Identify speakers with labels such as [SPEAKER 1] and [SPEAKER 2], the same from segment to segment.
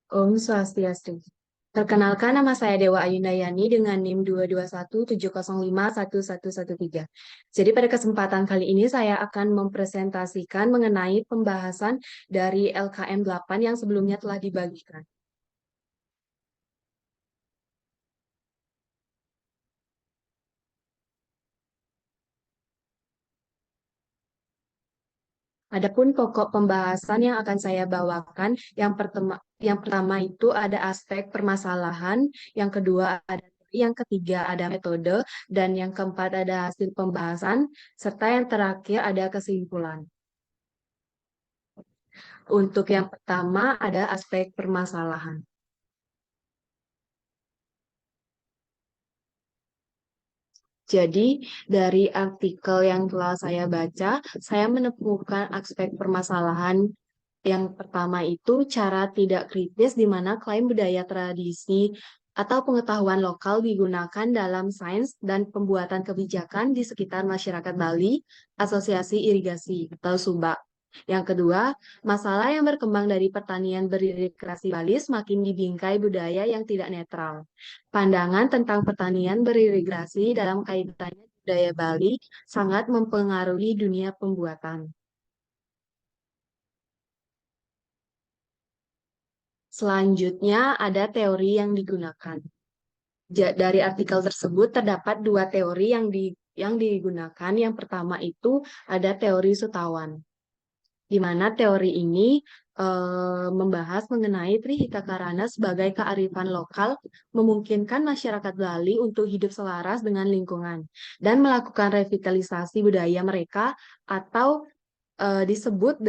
[SPEAKER 1] Om Swastiastu. Perkenalkan, nama saya Dewa Ayundayani dengan NIM 22170511113. Jadi pada kesempatan kali ini saya akan mempresentasikan mengenai pembahasan dari LKM 8 yang sebelumnya telah dibagikan. Adapun pokok pembahasan yang akan saya bawakan, yang pertama itu ada aspek permasalahan, yang kedua ada teori, yang ketiga ada metode, dan yang keempat ada hasil pembahasan, serta yang terakhir ada kesimpulan. Untuk yang pertama ada aspek permasalahan. Jadi, dari artikel yang telah saya baca, saya menemukan aspek permasalahan yang pertama itu cara tidak kritis di mana klaim budaya tradisi atau pengetahuan lokal digunakan dalam sains dan pembuatan kebijakan di sekitar masyarakat Bali, asosiasi irigasi atau SUBA. Yang kedua, masalah yang berkembang dari pertanian beririgasi Bali semakin dibingkai budaya yang tidak netral. Pandangan tentang pertanian beririgasi dalam kaitannya budaya Bali sangat mempengaruhi dunia pembuatan. Selanjutnya ada teori yang digunakan. Dari artikel tersebut terdapat dua teori yang digunakan. Yang pertama itu ada teori Sutawan, di mana teori ini membahas mengenai Trihita Karana sebagai kearifan lokal memungkinkan masyarakat Bali untuk hidup selaras dengan lingkungan dan melakukan revitalisasi budaya mereka atau disebut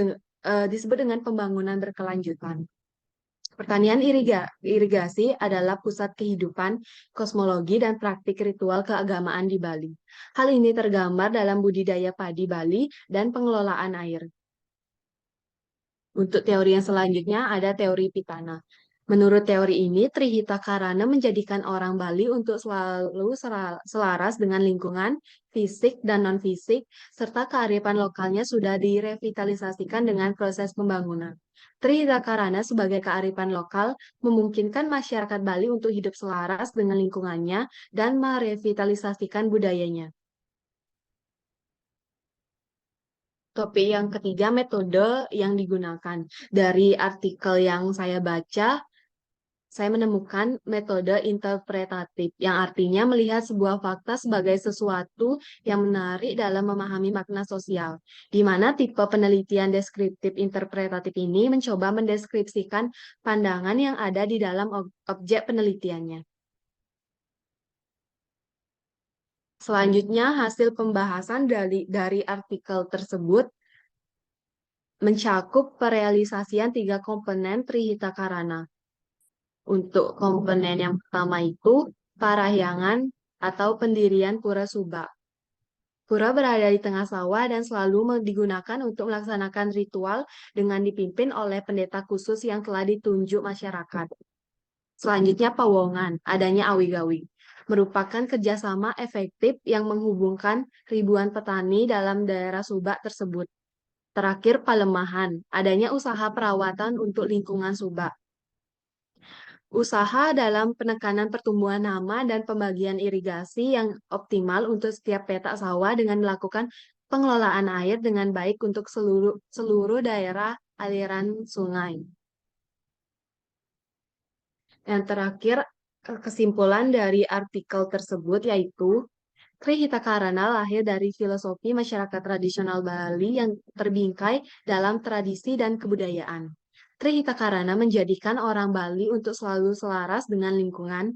[SPEAKER 1] dengan pembangunan berkelanjutan. Pertanian irigasi adalah pusat kehidupan, kosmologi, dan praktik ritual keagamaan di Bali. Hal ini tergambar dalam budidaya padi Bali dan pengelolaan air. Untuk teori yang selanjutnya ada teori Pitana. Menurut teori ini, Trihita Karana menjadikan orang Bali untuk selalu selaras dengan lingkungan, fisik dan non-fisik, serta kearifan lokalnya sudah direvitalisasikan dengan proses pembangunan. Trihita Karana sebagai kearifan lokal memungkinkan masyarakat Bali untuk hidup selaras dengan lingkungannya dan merevitalisasikan budayanya. Topik yang ketiga, metode yang digunakan. Dari artikel yang saya baca, saya menemukan metode interpretatif, yang artinya melihat sebuah fakta sebagai sesuatu yang menarik dalam memahami makna sosial, di mana tipe penelitian deskriptif interpretatif ini mencoba mendeskripsikan pandangan yang ada di dalam objek penelitiannya. Selanjutnya, hasil pembahasan dari artikel tersebut mencakup perealisasian tiga komponen Trihita Karana. Untuk komponen yang pertama itu parahyangan atau pendirian Pura Suba. Pura berada di tengah sawah dan selalu digunakan untuk melaksanakan ritual dengan dipimpin oleh pendeta khusus yang telah ditunjuk masyarakat. Selanjutnya Pawongan, adanya awi-gawi, merupakan kerjasama efektif yang menghubungkan ribuan petani dalam daerah Subak tersebut. Terakhir Palemahan, adanya usaha perawatan untuk lingkungan Subak. Usaha dalam penekanan pertumbuhan hama dan pembagian irigasi yang optimal untuk setiap petak sawah dengan melakukan pengelolaan air dengan baik untuk seluruh daerah aliran sungai. Yang terakhir, kesimpulan dari artikel tersebut yaitu Trihita Karana lahir dari filosofi masyarakat tradisional Bali yang terbingkai dalam tradisi dan kebudayaan. Trihita Karana menjadikan orang Bali untuk selalu selaras dengan lingkungan,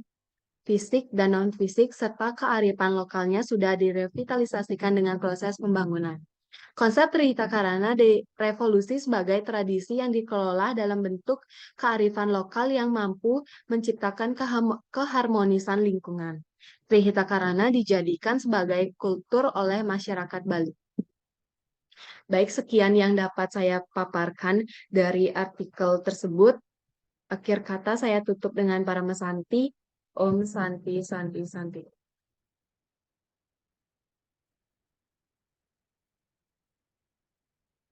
[SPEAKER 1] fisik dan non-fisik, serta kearifan lokalnya sudah direvitalisasikan dengan proses pembangunan. Konsep Trihita Karana direvolusi sebagai tradisi yang dikelola dalam bentuk kearifan lokal yang mampu menciptakan keharmonisan lingkungan. Trihita Karana dijadikan sebagai kultur oleh masyarakat Bali. Baik, sekian yang dapat saya paparkan dari artikel tersebut. Akhir kata saya tutup dengan para mesanti. Om Santi Santi Santi.